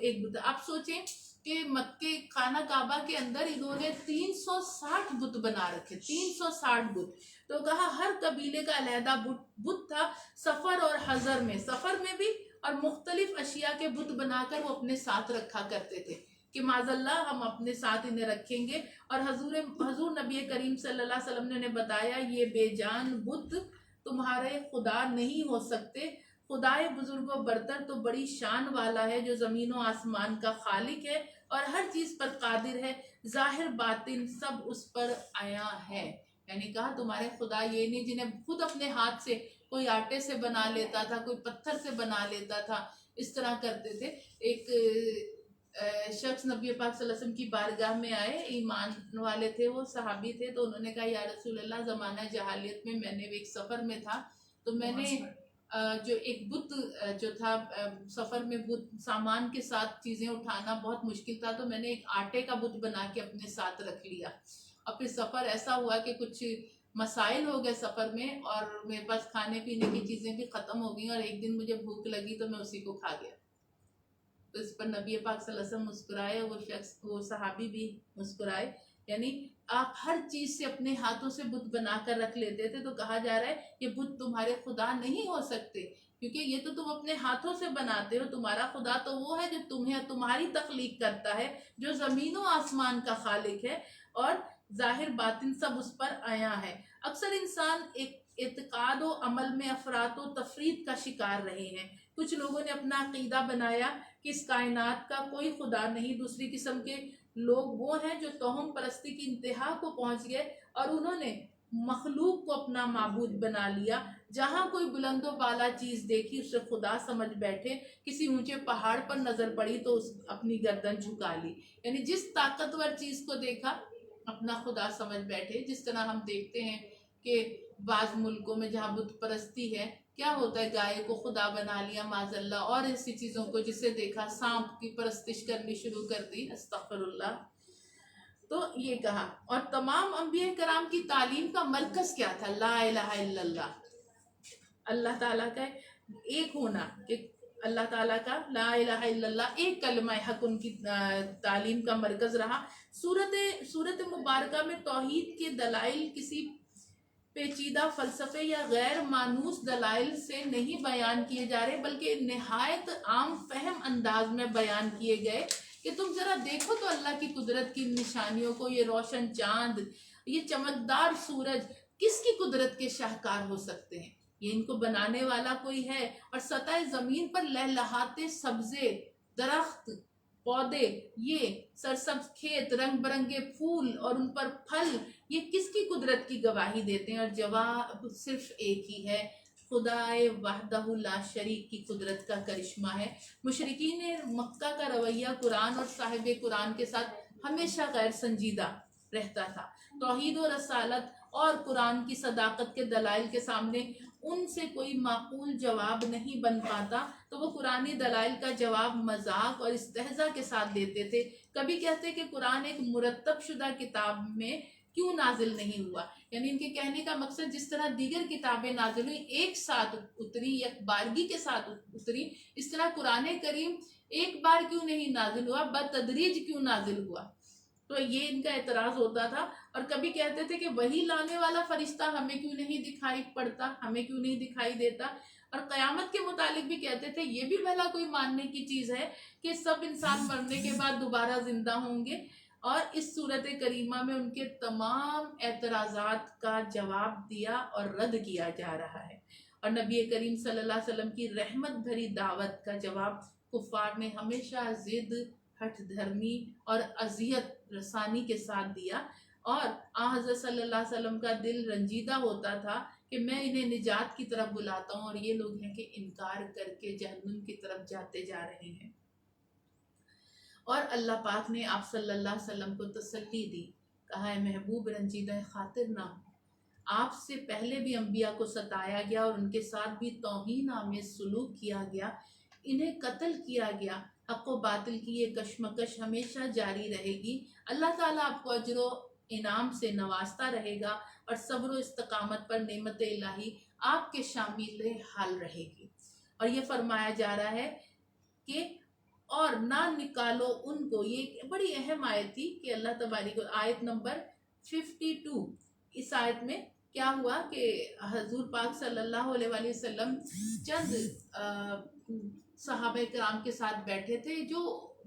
ایک بت۔ آپ سوچیں کہ مکے خانہ کعبہ کے اندر انہوں نے 360 بت بنا رکھے، 360 بت، تو کہا ہر قبیلے کا علیحدہ بت تھا۔ سفر اور حضر میں، سفر میں بھی، اور مختلف اشیاء کے بت بنا کر وہ اپنے ساتھ رکھا کرتے تھے کہ معاذ اللہ ہم اپنے ساتھ انہیں رکھیں گے۔ اور حضور نبی کریم صلی اللہ علیہ وسلم نے بتایا یہ بے جان بت تمہارے خدا نہیں ہو سکتے، خدائے بزرگ و برتر تو بڑی شان والا ہے جو زمین و آسمان کا خالق ہے اور ہر چیز پر قادر ہے، ظاہر باطن سب اس پر آیا ہے۔ یعنی کہا تمہارے خدا یہ نہیں جنہیں خود اپنے ہاتھ سے کوئی آٹے سے بنا لیتا تھا، کوئی پتھر سے بنا لیتا تھا، اس طرح کرتے تھے۔ ایک شخص نبی پاک صلی اللہ علیہ وسلم کی بارگاہ میں آئے، ایمان والے تھے، وہ صحابی تھے، تو انہوں نے کہا یا رسول اللہ زمانہ جہالیت میں میں نے ایک سفر میں تھا، تو میں نے جو ایک بت جو تھا سفر میں بت سامان کے ساتھ چیزیں اٹھانا بہت مشکل تھا، تو میں نے ایک آٹے کا بت بنا کے اپنے ساتھ رکھ لیا، اور پھر سفر ایسا ہوا کہ کچھ مسائل ہو گئے سفر میں، اور میرے پاس کھانے پینے کی چیزیں بھی ختم ہو گئیں، اور ایک دن مجھے بھوک لگی تو میں اسی کو کھا گیا۔ تو اس پر نبی پاک صلی اللہ علیہ وسلم مسکرائے، وہ شخص، وہ صحابی بھی مسکرائے۔ یعنی آپ ہر چیز سے اپنے ہاتھوں سے بت بنا کر رکھ لیتے تھے، تو کہا جا رہا ہے یہ بت تمہارے خدا نہیں ہو سکتے، کیونکہ یہ تو تم اپنے ہاتھوں سے بناتے ہو، تمہارا خدا تو وہ ہے جو تمہیں تمہاری تخلیق کرتا ہے، جو زمین و آسمان کا خالق ہے، اور ظاہر باطن سب اس پر آیا ہے۔ اکثر انسان ایک اعتقاد و عمل میں افراط و تفرید کا شکار رہے ہیں۔ کچھ لوگوں نے اپنا عقیدہ بنایا کہ اس کائنات کا کوئی خدا نہیں، دوسری قسم کے لوگ وہ ہیں جو توہم پرستی کی انتہا کو پہنچ گئے اور انہوں نے مخلوق کو اپنا معبود بنا لیا، جہاں کوئی بلند و بالا چیز دیکھی اسے خدا سمجھ بیٹھے، کسی اونچے پہاڑ پر نظر پڑی تو اپنی گردن جھکا لی، یعنی جس طاقتور چیز کو دیکھا اپنا خدا سمجھ بیٹھے۔ جس طرح ہم دیکھتے ہیں کہ بعض ملکوں میں جہاں بت پرستی ہے کیا ہوتا ہے، گائے کو خدا بنا لیا معاذ اللہ، اور ایسی چیزوں کو جسے دیکھا سانپ کی پرستش کرنی شروع کر دی، استغفر اللہ۔ تو یہ کہا، اور تمام انبیاء کرام کی تعلیم کا مرکز کیا تھا؟ لا الہ الا اللہ، اللہ تعالیٰ کا ایک ہونا، کہ اللہ تعالیٰ کا لا الہ الا اللہ ایک کلمہ حق ان کی تعلیم کا مرکز رہا۔ سورت مبارکہ میں توحید کے دلائل کسی پیچیدہ فلسفے یا غیر مانوس دلائل سے نہیں بیان کیے جا رہے، بلکہ نہایت عام فہم انداز میں بیان کیے گئے کہ تم ذرا دیکھو تو اللہ کی قدرت کی نشانیوں کو، یہ روشن چاند، یہ چمکدار سورج کس کی قدرت کے شاہکار ہو سکتے ہیں؟ یہ ان کو بنانے والا کوئی ہے۔ اور سطح زمین پر لہلہاتے سبزے، درخت، پودے، یہ سرسبز کھیت، رنگ برنگے پھول اور ان پر پھل، یہ کس کی قدرت کی گواہی دیتے ہیں؟ اور جواب صرف ایک ہی ہے، خدائے وحدہ لا شریک کی قدرت کا کرشمہ ہے۔ مشرکین مکہ کا رویہ قرآن اور صاحب قرآن کے ساتھ ہمیشہ غیر سنجیدہ رہتا تھا۔ توحید و رسالت اور قرآن کی صداقت کے دلائل کے سامنے ان سے کوئی معقول جواب نہیں بن پاتا تو وہ قرآنی دلائل کا جواب مذاق اور استہزاء کے ساتھ دیتے تھے. کبھی کہتے کہ قرآن ایک مرتب شدہ کتاب میں کیوں نازل نہیں ہوا، یعنی ان کے کہنے کا مقصد جس طرح دیگر کتابیں نازل ہوئی ایک ساتھ اتری، یک بارگی کے ساتھ اتری، اس طرح قرآن کریم ایک بار کیوں نہیں نازل ہوا، بتدریج کیوں نازل ہوا. تو یہ ان کا اعتراض ہوتا تھا. اور کبھی کہتے تھے کہ وہی لانے والا فرشتہ ہمیں کیوں نہیں دکھائی پڑتا، ہمیں کیوں نہیں دکھائی دیتا. اور قیامت کے متعلق بھی کہتے تھے یہ بھی بھلا کوئی ماننے کی چیز ہے کہ سب انسان مرنے کے بعد دوبارہ زندہ ہوں گے. اور اس صورت کریمہ میں ان کے تمام اعتراضات کا جواب دیا اور رد کیا جا رہا ہے. اور نبی کریم صلی اللہ علیہ وسلم کی رحمت بھری دعوت کا جواب کفار نے ہمیشہ ضد، ہٹ دھرمی اور اذیت رسانی کے ساتھ دیا. اور حضرت صلی اللہ علیہ وسلم کا دل رنجیدہ ہوتا تھا کہ میں انہیں نجات کی طرف بلاتا ہوں اور یہ لوگ ہیں کہ انکار کر کے جہنم کی طرف جاتے جا رہے ہیں. اور اللہ پاک نے آپ صلی اللہ علیہ وسلم کو تسلی دی، کہا ہے محبوب رنجیدہ خاطر نہ ہو، آپ سے پہلے بھی انبیاء کو ستایا گیا اور ان کے ساتھ بھی توہین آمیز سلوک کیا گیا، انہیں قتل کیا گیا. حق و باطل کی یہ کشمکش ہمیشہ جاری رہے گی. اللہ تعالیٰ آپ کو اجر و انعام سے نوازتا رہے گا اور صبر و استقامت پر نعمت الہی آپ کے شامل حال رہے گی. اور یہ فرمایا جا رہا ہے کہ اور نہ نکالو ان کو. یہ ایک بڑی اہم آیت تھی کہ اللہ تبارک آیت نمبر 52. اس آیت میں کیا ہوا کہ حضور پاک صلی اللہ علیہ وآلہ وسلم چند صحابہ کرام کے ساتھ بیٹھے تھے جو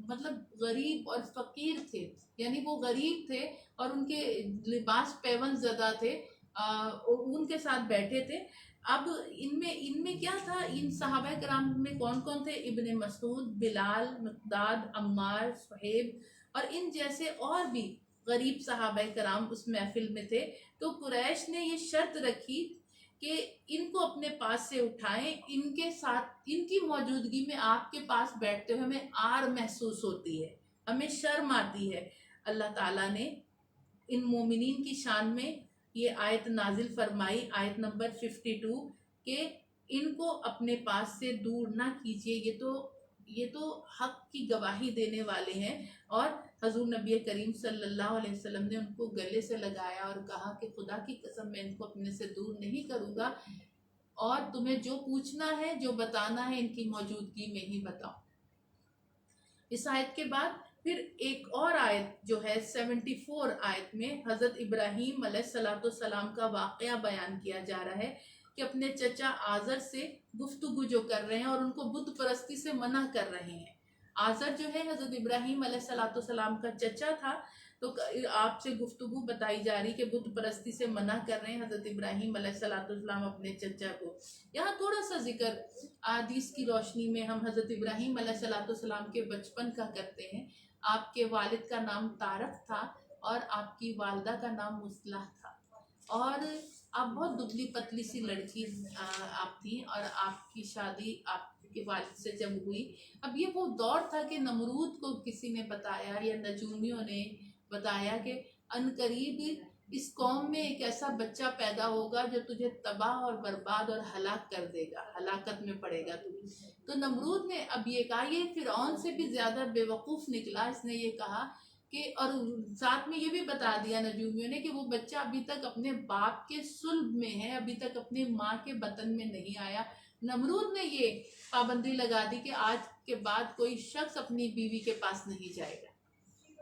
مطلب غریب اور فقیر تھے، یعنی وہ غریب تھے اور ان کے لباس پیون زدہ تھے، ان کے ساتھ بیٹھے تھے. اب ان میں کیا تھا، ان صحابہ کرام میں کون کون تھے؟ ابن مسعود، بلال، مقداد، عمار، صہیب اور ان جیسے اور بھی غریب صحابہ کرام اس محفل میں تھے. تو قریش نے یہ شرط رکھی کہ ان کو اپنے پاس سے اٹھائیں، ان کے ساتھ ان کی موجودگی میں آپ کے پاس بیٹھتے ہوئے ہمیں آر محسوس ہوتی ہے، ہمیں شرم آتی ہے. اللہ تعالیٰ نے ان مومنین کی شان میں یہ آیت نازل فرمائی، آیت نمبر 52، کہ ان کو اپنے پاس سے دور نہ کیجیے، یہ تو حق کی گواہی دینے والے ہیں. اور حضور نبی کریم صلی اللہ علیہ وسلم نے ان کو گلے سے لگایا اور کہا کہ خدا کی قسم میں ان کو اپنے سے دور نہیں کروں گا، اور تمہیں جو پوچھنا ہے، جو بتانا ہے، ان کی موجودگی میں ہی بتاؤ. اس آیت کے بعد پھر ایک اور آیت جو ہے 74 آیت میں حضرت ابراہیم علیہ السلام کا واقعہ بیان کیا جا رہا ہے کہ اپنے چچا آزر سے گفتگو جو کر رہے ہیں اور ان کو بت پرستی سے منع کر رہے ہیں. آزر جو ہے حضرت ابراہیم علیہ السلام کا چچا تھا، تو آپ سے گفتگو بتائی جا رہی کہ بت پرستی سے منع کر رہے ہیں حضرت ابراہیم علیہ السلام اپنے چچا کو. یہاں تھوڑا سا ذکر حدیث کی روشنی میں ہم حضرت ابراہیم علیہ السلام کے بچپن کا کرتے ہیں. آپ کے والد کا نام طارق تھا اور آپ کی والدہ کا نام مصلح تھا، اور آپ بہت دبلی پتلی سی لڑکی آپ تھیں، اور آپ کی شادی آپ کے والد سے جب ہوئی. اب یہ وہ دور تھا کہ نمرود کو کسی نے بتایا یا نجومیوں نے بتایا کہ عنقریب اس قوم میں ایک ایسا بچہ پیدا ہوگا جو تجھے تباہ اور برباد اور ہلاک کر دے گا، ہلاکت میں پڑے گا تو. تو نمرود نے اب یہ کہا، یہ فرعون سے بھی زیادہ بے وقوف نکلا. اس نے یہ کہا کہ، اور ساتھ میں یہ بھی بتا دیا نجومیوں نے کہ وہ بچہ ابھی تک اپنے باپ کے صلب میں ہے، ابھی تک اپنے ماں کے بطن میں نہیں آیا. نمرود نے یہ پابندی لگا دی کہ آج کے بعد کوئی شخص اپنی بیوی کے پاس نہیں جائے گا.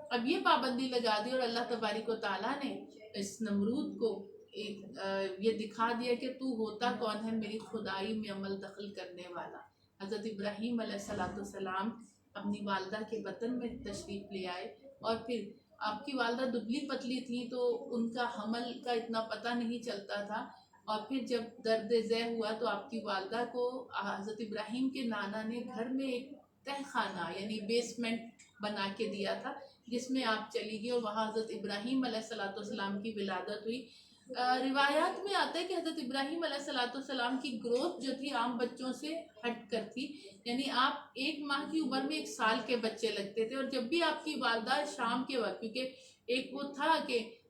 اب یہ پابندی لگا دی اور اللہ تبارک و تعالیٰ نے اس نمرود کو یہ دکھا دیا کہ تو ہوتا کون ہے میری خدائی میں عمل دخل کرنے والا. حضرت ابراہیم علیہ السلام اپنی والدہ کے بطن میں تشریف لے آئے، اور پھر آپ کی والدہ دبلی پتلی تھی تو ان کا حمل کا اتنا پتہ نہیں چلتا تھا. اور پھر جب درد ذہ ہوا تو آپ کی والدہ کو حضرت ابراہیم کے نانا نے گھر میں ایک تہ خانہ یعنی بیسمنٹ بنا کے دیا تھا، جس میں آپ چلی گئی اور وہاں حضرت ابراہیم علیہ السلام کی ولادت ہوئی. روایات میں آتا ہے کہ حضرت ابراہیم علیہ السلام کی گروتھ جو تھی عام بچوں سے ہٹ کر تھی، یعنی آپ 1 ماہ کی عمر میں 1 سال کے بچے لگتے تھے. اور جب بھی آپ کی والدہ شام کے وقت، کیونکہ ایک وہ تھا کہ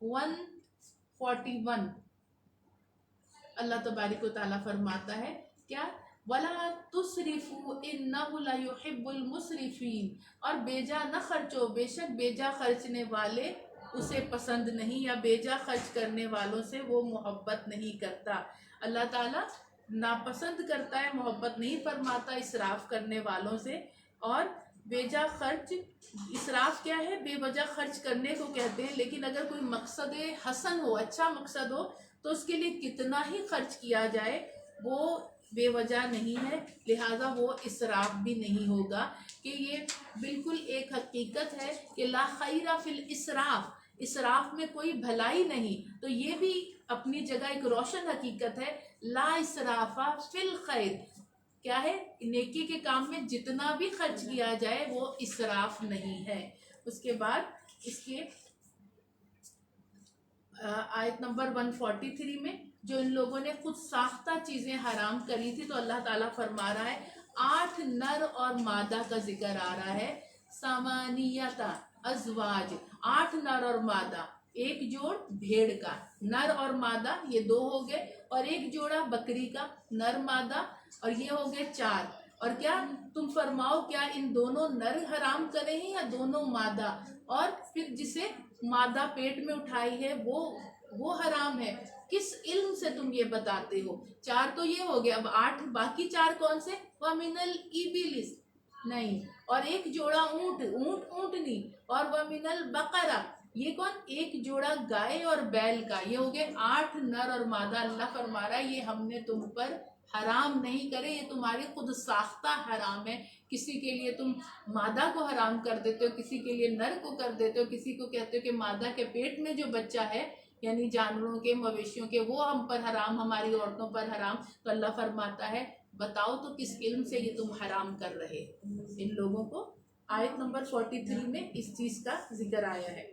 141, اللہ تبارک و تعالیٰ فرماتا ہے کیا وَلَا تُسْرِفُوا إِنَّهُ لَيُحِبُّ الْمُسْرِفِينَ، اور بیجا نہ خرچو، بے شک بیجا خرچنے والے اسے پسند نہیں، یا بیجا خرچ کرنے والوں سے وہ محبت نہیں کرتا۔ اللہ تعالیٰ ناپسند کرتا ہے، محبت نہیں فرماتا اسراف کرنے والوں سے۔ اور بیجا خرچ، اسراف کیا ہے؟ بے وجہ خرچ کرنے کو کہتے ہیں، لیکن اگر کوئی مقصد حسن ہو، اچھا مقصد ہو، تو اس کے لیے کتنا ہی خرچ کیا جائے وہ بے وجہ نہیں ہے، لہٰذا وہ اسراف بھی نہیں ہوگا۔ کہ یہ بالکل ایک حقیقت ہے کہ لا خیر فی الاسراف، اسراف میں کوئی بھلائی نہیں، تو یہ بھی اپنی جگہ ایک روشن حقیقت ہے۔ لا اسراف فی الخیر، کیا ہے؟ نیکی کے کام میں جتنا بھی خرچ کیا جائے وہ اسراف نہیں ہے۔ اس کے بعد اس کے آیت نمبر 143 میں جو ان لوگوں نے خود ساختہ چیزیں حرام کری تھی، تو اللہ تعالیٰ فرما رہا ہے 8 نر اور مادہ کا ذکر آ رہا ہے، ثمانیۃ ازواج، 8 نر اور مادہ، ایک جوڑ بھیڑ کا، نر اور مادہ یہ 2 ہو گئے، اور ایک جوڑا بکری کا، نر مادہ، اور یہ ہو گئے 4۔ اور کیا تم فرماؤ کیا ان دونوں نر حرام کرے ہیں یا دونوں مادہ؟ اور پھر جسے مادہ پیٹ میں اٹھائی ہے وہ حرام ہے، کس علم سے تم یہ بتاتے ہو؟ 4 تو یہ ہو گیا، اب 8 باقی 4 کون سے؟ وَمِنَ الْإِبِلِ، نہیں، اور ایک جوڑا اونٹنی، اور وَمِنَ الْبَقَرَ، یہ کون؟ ایک جوڑا گائے اور بیل کا، یہ ہو گئے 8 نر اور مادہ۔ اللہ فرما رہا ہے یہ ہم نے تم پر حرام نہیں کرے، یہ تمہاری خود ساختہ حرام ہے۔ کسی کے لیے تم مادہ کو حرام کر دیتے ہو، کسی کے لیے نر کو کر دیتے ہو، کسی کو کہتے ہو کہ مادہ کے پیٹ میں جو بچہ ہے، یعنی جانوروں کے، مویشیوں کے، وہ ہم پر حرام، ہماری عورتوں پر حرام۔ تو اللہ فرماتا ہے بتاؤ تو کس علم سے یہ تم حرام کر رہے ان لوگوں کو؟ آیت نمبر 43 میں اس چیز کا ذکر آیا ہے۔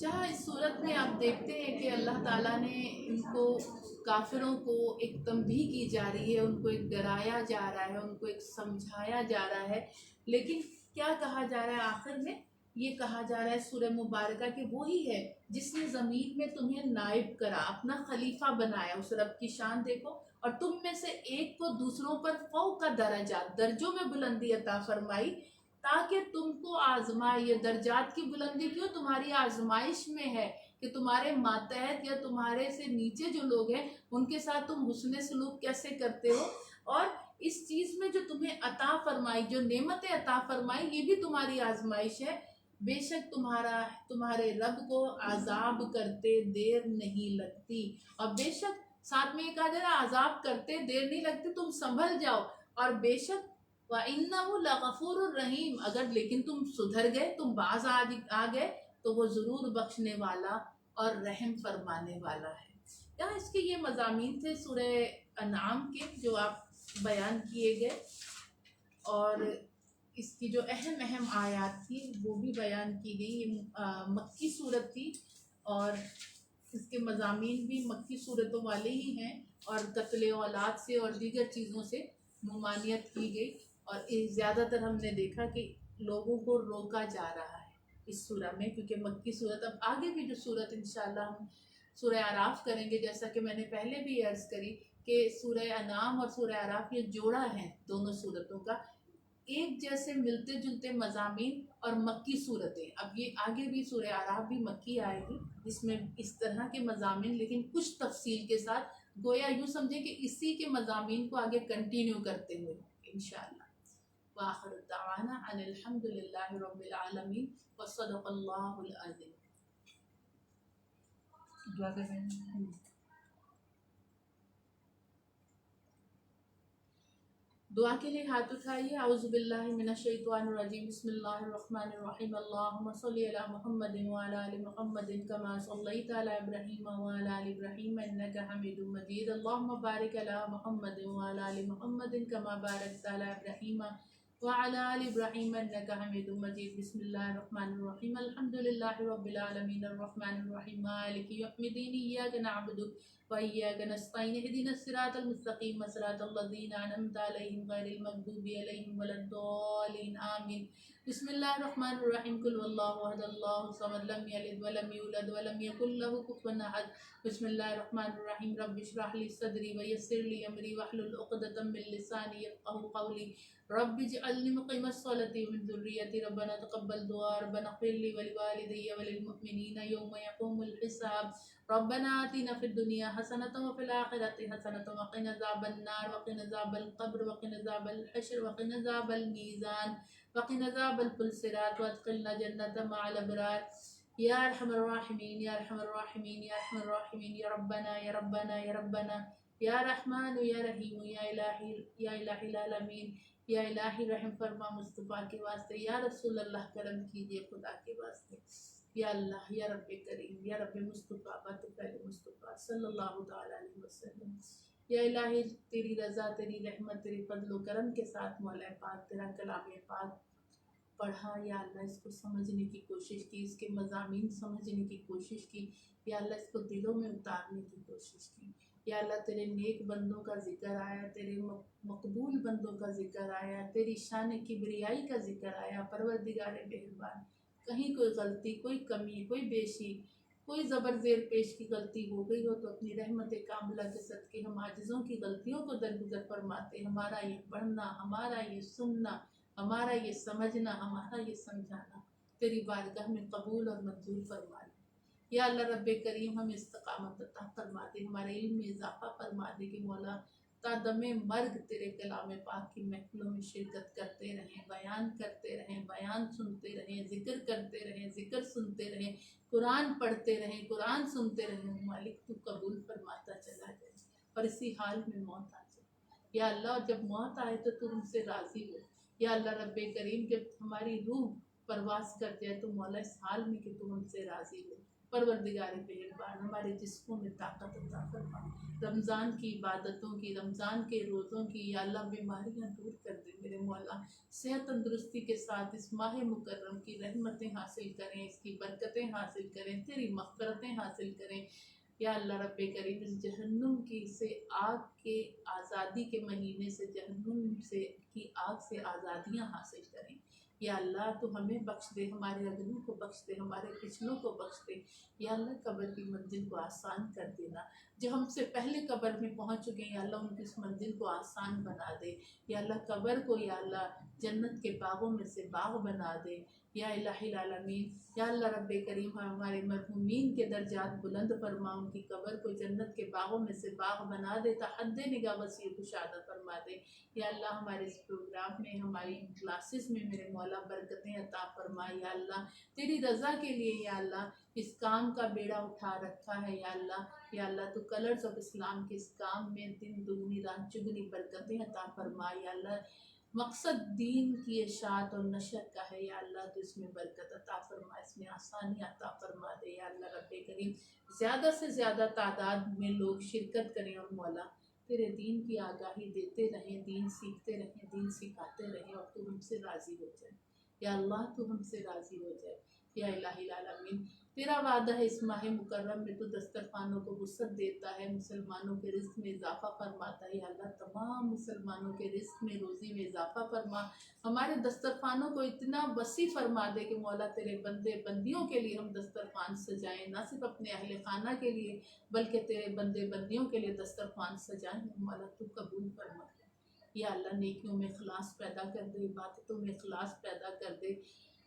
جہاں اس صورت میں آپ دیکھتے ہیں کہ اللہ تعالیٰ نے ان کو، کافروں کو ایک تنبیہ کی جا رہی ہے، ان کو ایک ڈرایا جا رہا ہے، ان کو ایک سمجھایا جا رہا ہے، لیکن کیا کہا جا رہا ہے آخر میں؟ یہ کہا جا رہا ہے سورہ مبارکہ کہ وہی ہے جس نے زمین میں تمہیں نائب کرا، اپنا خلیفہ بنایا۔ اس رب کی شان دیکھو، اور تم میں سے ایک کو دوسروں پر فوق درجات، درجوں میں بلندی عطا فرمائی، تاکہ تم کو آزمائے۔ یہ درجات کی بلندی کیوں؟ تمہاری آزمائش میں ہے کہ تمہارے ماتحت یا تمہارے سے نیچے جو لوگ ہیں ان کے ساتھ تم حسن سلوک کیسے کرتے ہو، اور اس چیز میں جو تمہیں عطا فرمائی، جو نعمتیں عطا فرمائی، یہ بھی تمہاری آزمائش ہے۔ بے شک تمہارے رب کو عذاب کرتے دیر نہیں لگتی، اور بے شک ساتھ میں یہ کہا جا رہا عذاب کرتے دیر نہیں لگتی، تم سنبھل جاؤ، اور بے شک وَإِنَّهُ لَغَفُورٌ الرَّحِيمٌ، اگر لیکن تم سدھر گئے، تم باز آ گئے، تو وہ ضرور بخشنے والا اور رحم فرمانے والا ہے۔ یہاں اس کے یہ مضامین تھے سورہ انعام کے جو آپ بیان کیے گئے، اور اس کی جو اہم آیات تھی وہ بھی بیان کی گئی۔ یہ مکی صورت تھی، اور اس کے مضامین بھی مکی صورتوں والے ہی ہیں، اور قتل اولاد سے اور دیگر چیزوں سے ممانعت کی گئی، اور زیادہ تر ہم نے دیکھا کہ لوگوں کو روکا جا رہا ہے اس سورہ میں، کیونکہ مکی صورت، اب آگے بھی جو صورت انشاءاللہ ہم سورہ اعراف کریں گے، جیسا کہ میں نے پہلے بھی عرض کری کہ سورہ انعام اور سورہ اعراف یہ جوڑا ہے دونوں صورتوں کا، ایک جیسے ملتے جلتے مضامین اور مکی صورتیں۔ اب یہ آگے بھی سورہ اعراف بھی مکی آئے گی جس میں اس طرح کے مضامین، لیکن کچھ تفصیل کے ساتھ، گویا یوں سمجھے کہ اسی کے مضامین کو آگے کنٹینیو کرتے ہوئے انشاءاللہ۔ وآخر دعوانا ان الحمد للہ رب العالمین وصدق اللہ العظیم۔ دعا کر رہے ہیں۔ دعا کے لیے ہاتھ اٹھائیے۔ اعوذ باللہ من الشیطان الرجیم، بسم اللہ الرحمن الرحیم، اللہم صلی علی محمد وعلی آل محمد کما صلیت علی ابراہیم وعلی آل ابراہیم انک حمید مجید، اللہم بارک علی محمد وعلی آل محمد کما بارکت علی ابراہیم وعلى آل إبراهيم إنك حميد مجيد. بسم الله الرحمن الرحيم. الحمد لله رب العالمين الرحمن الرحيم مالك يوم الدين. إياك نعبد وإياك نستعين. اهدنا الصراط المستقيم صراط الذين أنعمت عليهم غير المغضوب عليهم ولا الضالين آمين. بسم الله الرحمن الرحيم. قل والله أحد الله الصمد لم يلد ولم يولد ولم يكن له كفوا أحد. بسم الله الرحمن الرحيم. رب اشرح لي صدري ويسر لي أمري واحلل عقدة من لساني يفقهوا قولي. رب اجعلني مقيم الصلاة ومن ذريتي. ربنا تقبل دعاء. ربنا اغفر لي ولوالدي وللمؤمنين يوم يقوم الحساب. ربنا آتنا في الدنيا حسنة وفي الآخرة حسنة وقنا عذاب النار وقنا عذاب القبر وقنا عذاب الحشر وقنا عذاب الميزان وقنا عذاب الصراط وادخلنا جنة مع الأبرار يا أرحم الراحمين يا أرحم الراحمين يا أرحم الراحمين. يا ربنا يا ربنا يا ربنا یا رحمان یا رحیم یا الہی العالمین. یا الہی رحم فرما مصطفیٰ کے واسطے. یا رسول اللہ کرم کیجئے خدا کے واسطے. یا اللہ یا رب کریم یا رب مصطفیٰ بطفیل مصطفیٰ صلی اللہ تعالیٰ علیہ وسلم. یا الہی تیری رضا تیری رحمت تیری فضل و کرم کے ساتھ مولا پاک تیرا کلام پاک پڑھا. یا اللہ اس کو سمجھنے کی کوشش کی, اس کے مضامین سمجھنے کی کوشش کی. یا اللہ اس کو دلوں میں اتارنے کی کوشش کی. یا اللہ تیرے نیک بندوں کا ذکر آیا, تیرے مقبول بندوں کا ذکر آیا, تیری شان کبریائی کا ذکر آیا. پروردگار مہربان کہیں کوئی غلطی کوئی کمی کوئی بیشی کوئی زبر زیر پیش کی غلطی ہو گئی ہو تو اپنی رحمت کاملہ کے صدقے ہم عاجزوں کی غلطیوں کو درگزر فرماتے. ہمارا یہ پڑھنا, ہمارا یہ سننا, ہمارا یہ سمجھنا, ہمارا یہ سمجھانا تیری بارگاہ میں قبول اور منظور فرما لے. یا اللہ رب کریم ہمیں استقامت عطا فرما دے, ہمارے علم میں اضافہ فرما دے کہ مولا تا دم مرگ تیرے کلام پاک کی محفلوں میں شرکت کرتے رہیں, بیان کرتے رہیں, بیان سنتے رہیں, ذکر کرتے رہیں, ذکر سنتے رہیں, قرآن پڑھتے رہیں, قرآن سنتے رہیں. مالک تو قبول فرماتا چلا جائے اور اسی حال میں موت آ جائے. یا اللہ جب موت آئے تو تو ہم سے راضی ہو. یا اللہ رب کریم جب ہماری روح پرواز کر جائے تو مولا اس حال میں کہ تو ہم سے راضی ہو. پروردگار مہربان ہمارے جسموں میں طاقت عطا فرما. رمضان کی عبادتوں کی, رمضان کے روزوں کی یا اللہ بیماریاں دور کر دے میرے مولا. صحت تندرستی کے ساتھ اس ماہ مکرم کی رحمتیں حاصل کریں, اس کی برکتیں حاصل کریں, تیری مغفرتیں حاصل کریں. یا اللہ رب کریم اس جہنم کی سے آگ کے آزادی کے مہینے سے جہنم سے کی آگ سے آزادیاں حاصل کریں. یا اللہ تو ہمیں بخش دے, ہمارے اگلوں کو بخش دے, ہمارے پچھلوں کو بخش دے. یا اللہ قبر کی منزل کو آسان کر دینا. جو ہم سے پہلے قبر میں پہنچ چکے ہیں یا اللہ ان کی اس منزل کو آسان بنا دے. یا اللہ قبر کو یا اللہ جنت کے باغوں میں سے باغ بنا دے. یا الہی العالمین یا اللہ رب کریم ہمارے مرحومین کے درجات بلند فرما, ان کی قبر کو جنت کے باغوں میں سے باغ بنا دے, حد نگاہ وسیع کشادہ فرما دے. یا اللہ ہمارے اس پروگرام میں ہماری کلاسز میں میرے مولا برکتیں عطا فرما. یا اللہ تیری رضا کے لیے یا اللہ اس کام کا بیڑا اٹھا رکھا ہے. یا اللہ تو کلرز آف اسلام کے اس کام میں دن دگنی رات چگنی برکتیں عطا فرما. یا اللہ مقصد دین کی اشاعت اور نشر کا ہے. یا اللہ تو اس میں برکت عطا فرما, اس میں آسانی عطا فرما دے. یا اللہ رب کریم زیادہ سے زیادہ تعداد میں لوگ شرکت کریں اور مولا تیرے دین کی آگاہی دیتے رہیں, دین سیکھتے رہیں, دین سکھاتے رہیں اور تو ہم سے راضی ہو جائے. یا اللہ تو ہم سے راضی ہو جائے. یا الہی العالمین تیرا وعدہ ہے اس ماہ مکرم میں تو دسترخوانوں کو وسعت دیتا ہے, مسلمانوں کے رزق میں اضافہ فرماتا ہے. یا اللہ تمام مسلمانوں کے رزق میں روزی میں اضافہ فرما, ہمارے دسترخوانوں کو اتنا وسیع فرما دے کہ مولا تیرے بندے بندیوں کے لیے ہم دسترخوان سجائیں, نہ صرف اپنے اہل خانہ کے لیے بلکہ تیرے بندے بندیوں کے لیے دسترخوان سجائیں. مولا تو قبول فرما. یا اللہ نیکیوں میں اخلاص پیدا کر دے, عبادتوں میں اخلاص پیدا کر دے.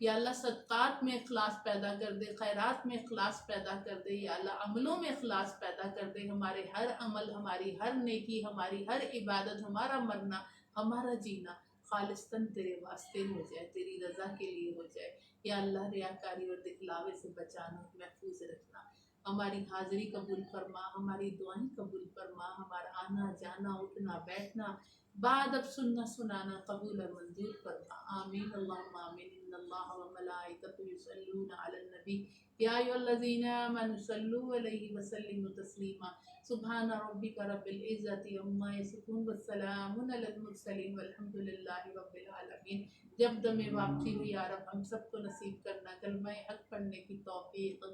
یا اللہ صدقات میں اخلاص پیدا کر دے, خیرات میں اخلاص پیدا کر دے. یا اللہ عملوں میں اخلاص پیدا کر دے. ہمارے ہر عمل, ہماری ہر نیکی, ہماری ہر عبادت, ہمارا مرنا, ہمارا جینا خالصتاً تیرے واسطے ہو جائے, تیری رضا کے لیے ہو جائے. یا اللہ ریاکاری اور دکھلاوے سے بچانا, محفوظ رکھنا. ہماری حاضری قبول فرما, ہماری دعائیں قبول فرما, ہمارا آنا جانا اٹھنا بیٹھنا بعد اب سننا سنانا قبول اور منظور فرما، آمین اللہم آمین۔ ان اللہ و ملائکتہ یصلون علی النبی یا ایھا الذین آمنوا صلوا علیہ وسلموا تسلیما، سبحان ربک رب العزت عما یصفون والسلام علی المرسلین والحمد للہ رب العالمین۔ جب دم واپسی بھی یا رب ہم سب کو نصیب کرنا کلمہ حق پڑھنے کی توفیق،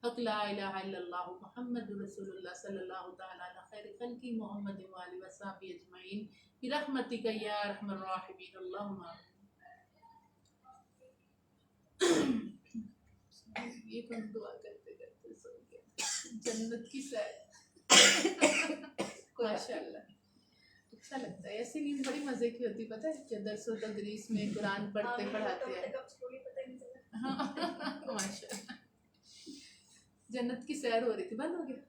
حق لا الہ الا اللہ محمد رسول اللہ صلی اللہ تعالی علی خیر خلقی محمد وآلہ وصحبہ اجمعین برحمتک یا ارحم الراحمین اللہم آمین۔ یہ کون دعا کرتے کرتے سو گیا، جنت کی سیر ماشاء اللہ، اچھا لگتا ہے ایسی نیند بڑی مزے کی ہوتی، پتہ ہے کہ درس و تدریس میں قرآن پڑھتے پڑھاتے ہیں، ماشاء اللہ۔ جنت کی سیر ہو رہی تھی، بند ہو گیا۔